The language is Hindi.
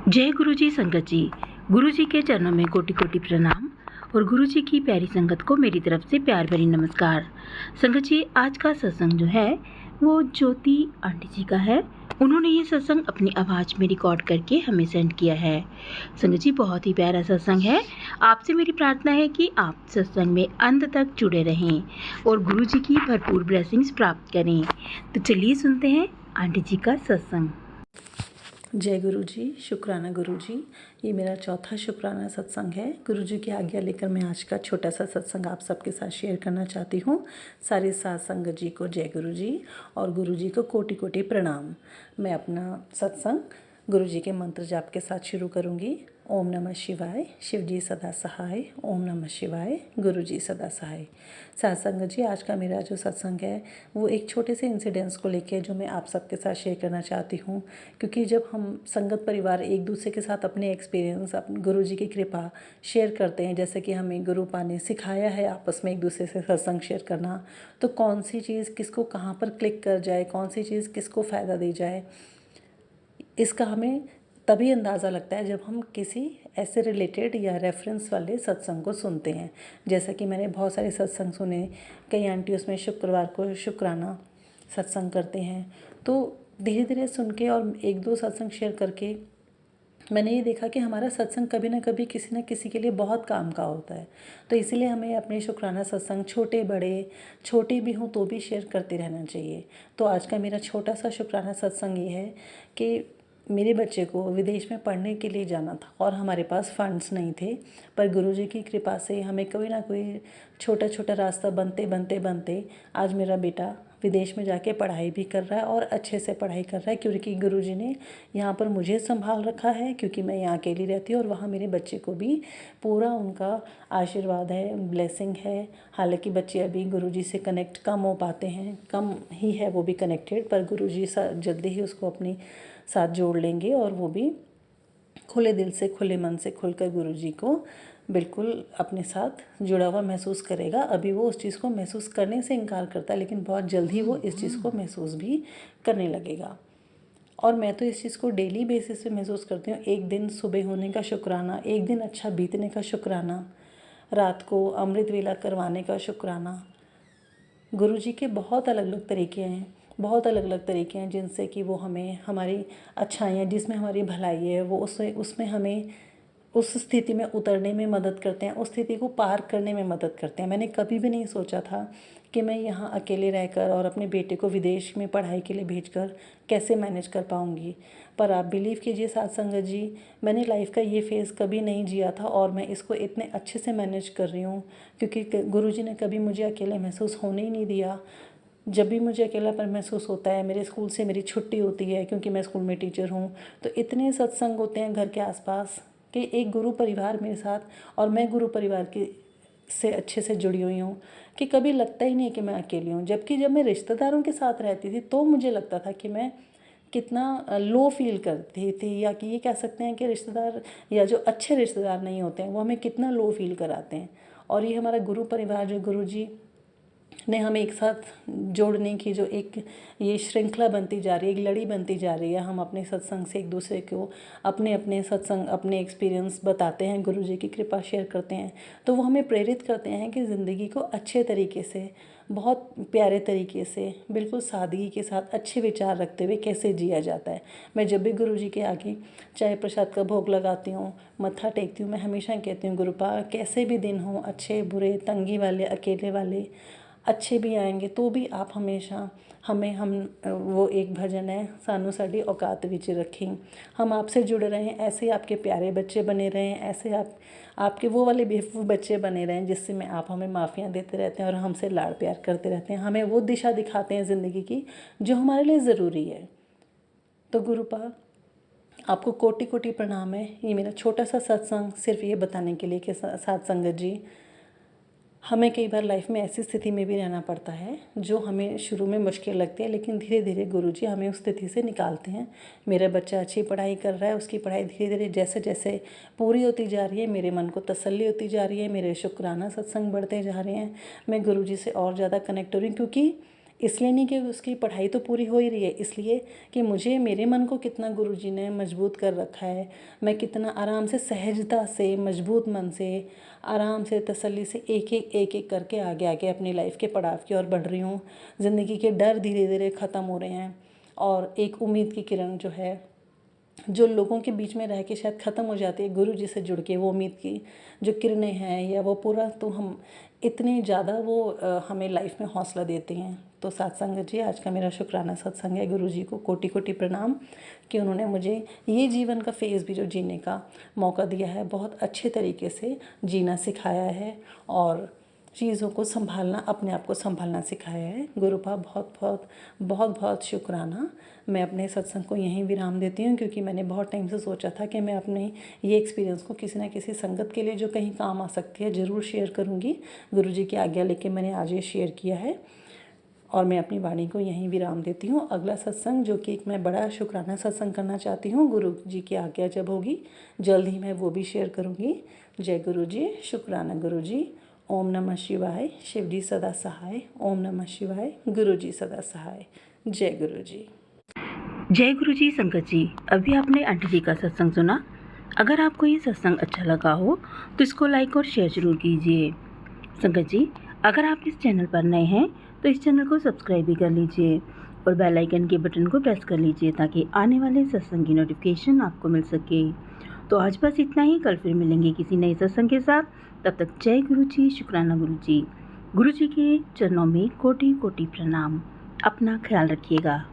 जय गुरु जी संगत जी। गुरु जी के चरणों में कोटि कोटि प्रणाम और गुरु जी की प्यारी संगत को मेरी तरफ से प्यार भरी नमस्कार। संगत जी, आज का सत्संग जो है वो ज्योति आंटी जी का है। उन्होंने ये सत्संग अपनी आवाज़ में रिकॉर्ड करके हमें सेंड किया है। संगत जी, बहुत ही प्यारा सत्संग है। आपसे मेरी प्रार्थना है कि आप सत्संग में अंत तक जुड़े रहें और गुरु जी की भरपूर ब्लेसिंग्स प्राप्त करें। तो चलिए सुनते हैं आंटी जी का सत्संग। जय गुरु जी, शुक्राना गुरु जी। ये मेरा चौथा शुक्राना सत्संग है। गुरु जी की आज्ञा लेकर मैं आज का छोटा सा सत्संग आप सबके साथ शेयर करना चाहती हूँ। सारे साथ संगत जी को जय गुरु जी और गुरु जी को कोटि कोटि प्रणाम। मैं अपना सत्संग गुरु जी के मंत्र जाप के साथ शुरू करूँगी। ओम नमः शिवाय, शिव जी सदा सहाय। ओम नमः शिवाय, गुरु जी सदा सहाय। साथ संगत जी, आज का मेरा जो सत्संग है वो एक छोटे से इंसिडेंट्स को लेके जो मैं आप सबके साथ शेयर करना चाहती हूँ। क्योंकि जब हम संगत परिवार एक दूसरे के साथ अपने एक्सपीरियंस, अपने गुरु जी की कृपा शेयर करते हैं, जैसे कि हमें गुरु पा ने सिखाया है आपस में एक दूसरे से सत्संग शेयर करना, तो कौन सी चीज़ किसको कहाँ पर क्लिक कर जाए, कौन सी चीज़ किसको फ़ायदा दे जाए, इसका हमें तभी अंदाज़ा लगता है जब हम किसी ऐसे रिलेटेड या रेफरेंस वाले सत्संग को सुनते हैं। जैसा कि मैंने बहुत सारे सत्संग सुने, कई आंटी उसमें शुक्रवार को शुक्राना सत्संग करते हैं, तो धीरे धीरे सुन के और एक दो सत्संग शेयर करके मैंने ये देखा कि हमारा सत्संग कभी ना कभी किसी न किसी के लिए बहुत काम का होता है। तो इसीलिए हमें अपने शुक्राना सत्संग छोटे बड़े, छोटे भी हों तो भी शेयर करते रहना चाहिए। तो आज का मेरा छोटा सा शुक्राना सत्संग ये है कि मेरे बच्चे को विदेश में पढ़ने के लिए जाना था और हमारे पास फंड्स नहीं थे, पर गुरुजी की कृपा से हमें कोई ना कोई छोटा छोटा रास्ता बनते बनते बनते आज मेरा बेटा विदेश में जाके पढ़ाई भी कर रहा है और अच्छे से पढ़ाई कर रहा है, क्योंकि गुरुजी ने यहाँ पर मुझे संभाल रखा है, क्योंकि मैं यहाँ अकेली रहती हूँ और वहाँ मेरे बच्चे को भी पूरा उनका आशीर्वाद है, ब्लेसिंग है। हालांकि बच्चे अभी गुरुजी से कनेक्ट कम हो पाते हैं, कम ही है वो भी कनेक्टेड, पर गुरुजी जल्दी ही उसको अपनी साथ जोड़ लेंगे और वो भी खुले दिल से, खुले मन से खुलकर गुरुजी को बिल्कुल अपने साथ जुड़ा हुआ महसूस करेगा। अभी वो उस चीज़ को महसूस करने से इनकार करता है, लेकिन बहुत जल्द ही वो इस चीज़ को महसूस भी करने लगेगा। और मैं तो इस चीज़ को डेली बेसिस पे महसूस करती हूँ। एक दिन सुबह होने का शुक्राना, एक दिन अच्छा बीतने का शुक्राना, रात को अमृत वेला करवाने का शुक्राना। गुरुजी के बहुत अलग अलग तरीके हैं, बहुत अलग अलग तरीके हैं जिनसे कि वो हमें हमारी अच्छाइयाँ, जिसमें हमारी भलाई है, वो उसमें हमें उस स्थिति में उतरने में मदद करते हैं, उस स्थिति को पार करने में मदद करते हैं। मैंने कभी भी नहीं सोचा था कि मैं यहाँ अकेले रहकर और अपने बेटे को विदेश में पढ़ाई के लिए भेजकर कैसे मैनेज कर पाऊँगी। पर आप बिलीव कीजिए साथ संगत जी, मैंने लाइफ का ये फेज़ कभी नहीं जिया था और मैं इसको इतने अच्छे से मैनेज कर रही हूँ, क्योंकि गुरुजी ने कभी मुझे अकेले महसूस होने ही नहीं दिया। जब भी मुझे अकेलापन महसूस होता है, मेरे स्कूल से मेरी छुट्टी होती है, क्योंकि मैं स्कूल में टीचर हूँ, तो इतने सत्संग होते हैं घर के आसपास कि एक गुरु परिवार मेरे साथ, और मैं गुरु परिवार की से अच्छे से जुड़ी हुई हूँ कि कभी लगता ही नहीं कि मैं अकेली हूँ। जबकि जब मैं रिश्तेदारों के साथ रहती थी तो मुझे लगता था कि मैं कितना लो फील करती थी, या कि ये कह सकते हैं कि रिश्तेदार या जो अच्छे रिश्तेदार नहीं होते हैं वो हमें कितना लो फील कराते हैं। और ये हमारा गुरु परिवार, जो गुरुजी ने हमें एक साथ जोड़ने की जो एक ये श्रृंखला बनती जा रही है, एक लड़ी बनती जा रही है, हम अपने सत्संग से एक दूसरे को अपने अपने सत्संग, अपने एक्सपीरियंस बताते हैं, गुरुजी की कृपा शेयर करते हैं, तो वो हमें प्रेरित करते हैं कि ज़िंदगी को अच्छे तरीके से, बहुत प्यारे तरीके से, बिल्कुल सादगी के साथ, अच्छे विचार रखते हुए कैसे जिया जाता है। मैं जब भी गुरुजी के आगे चाय प्रसाद का भोग लगाती हूँ, मत्था टेकती हूँ, मैं हमेशा कहती हूँ, गुरुपा कैसे भी दिन हों, अच्छे बुरे, तंगी वाले, अकेले वाले, अच्छे भी आएंगे तो भी आप हमेशा हमें हम वो एक भजन है, सानू साडी औकात विच रखें, हम आपसे जुड़े रहें, ऐसे आपके प्यारे बच्चे बने रहें, ऐसे आपके वो वाले बेवकूफ़ बच्चे बने रहें जिससे में आप हमें माफ़ियाँ देते रहते हैं और हमसे लाड़ प्यार करते रहते हैं, हमें वो दिशा दिखाते हैं ज़िंदगी की जो हमारे लिए ज़रूरी है। तो गुरुपा आपको कोटि कोटि प्रणाम है। ये मेरा छोटा सा सत्संग सिर्फ ये बताने के लिए कि साथ संगत जी, हमें कई बार लाइफ में ऐसी स्थिति में भी रहना पड़ता है जो हमें शुरू में मुश्किल लगती है, लेकिन धीरे धीरे गुरुजी हमें उस स्थिति से निकालते हैं। मेरा बच्चा अच्छी पढ़ाई कर रहा है, उसकी पढ़ाई धीरे धीरे जैसे जैसे पूरी होती जा रही है, मेरे मन को तसल्ली होती जा रही है, मेरे शुक्राना सत्संग बढ़ते जा रहे हैं, मैं गुरुजी से और ज़्यादा कनेक्ट हो रही हूँ, क्योंकि इसलिए नहीं कि उसकी पढ़ाई तो पूरी हो ही रही है, इसलिए कि मुझे मेरे मन को कितना गुरुजी ने मजबूत कर रखा है, मैं कितना आराम से सहजता से मजबूत मन से आराम से तसल्ली से एक एक करके आगे आगे अपनी लाइफ के पड़ाव की ओर बढ़ रही हूँ। ज़िंदगी के डर धीरे धीरे ख़त्म हो रहे हैं और एक उम्मीद की किरण जो है, जो लोगों के बीच में रह के शायद ख़त्म हो जाती है, गुरु जी से जुड़ के वो उम्मीद की जो किरणें हैं या वो पूरा, तो हम इतने ज़्यादा वो हमें लाइफ में हौसला देते हैं। तो सत्संग जी, आज का मेरा शुक्राना सत्संग है। गुरु जी को कोटि कोटि प्रणाम कि उन्होंने मुझे ये जीवन का फेज़ भी जो जीने का मौका दिया है, बहुत अच्छे तरीके से जीना सिखाया है और चीज़ों को संभालना, अपने आप को संभालना सिखाया है। गुरु का बहुत बहुत बहुत बहुत शुक्राना। मैं अपने सत्संग को यहीं विराम देती हूँ, क्योंकि मैंने बहुत टाइम से सोचा था कि मैं अपने ये एक्सपीरियंस को किसी ना किसी संगत के लिए जो कहीं काम आ सकती है ज़रूर शेयर करूँगी। गुरु जी की आज्ञा लेके मैंने आज ये शेयर किया है और मैं अपनी वाणी को यहीं विराम देती हूँ। अगला सत्संग जो कि मैं बड़ा शुक्राना सत्संग करना चाहती हूँ, गुरु जी की आज्ञा जब होगी जल्द ही मैं वो भी शेयर करूँगी। जय गुरु जी, शुक्राना गुरु जी। ओम नमः शिवाय। शिव जी सदा सहाय। ओम नमः शिवाय। गुरु जी सदा सहाय। जय गुरु जी। जय गुरु जी। संगत जी, अभी आपने आंटी जी का सत्संग सुना। अगर आपको ये सत्संग अच्छा लगा हो तो इसको लाइक और शेयर जरूर कीजिए। संगत जी, अगर आप इस चैनल पर नए हैं तो इस चैनल को सब्सक्राइब भी कर लीजिए और बेल आइकन के बटन को प्रेस कर लीजिए ताकि आने वाले सत्संग की नोटिफिकेशन आपको मिल सके। तो आज बस इतना ही, कल फिर मिलेंगे किसी नए सत्संग के साथ। तब तक जय गुरु जी, शुक्राना गुरु जी। गुरु जी के चरणों में कोटि कोटि प्रणाम। अपना ख्याल रखिएगा।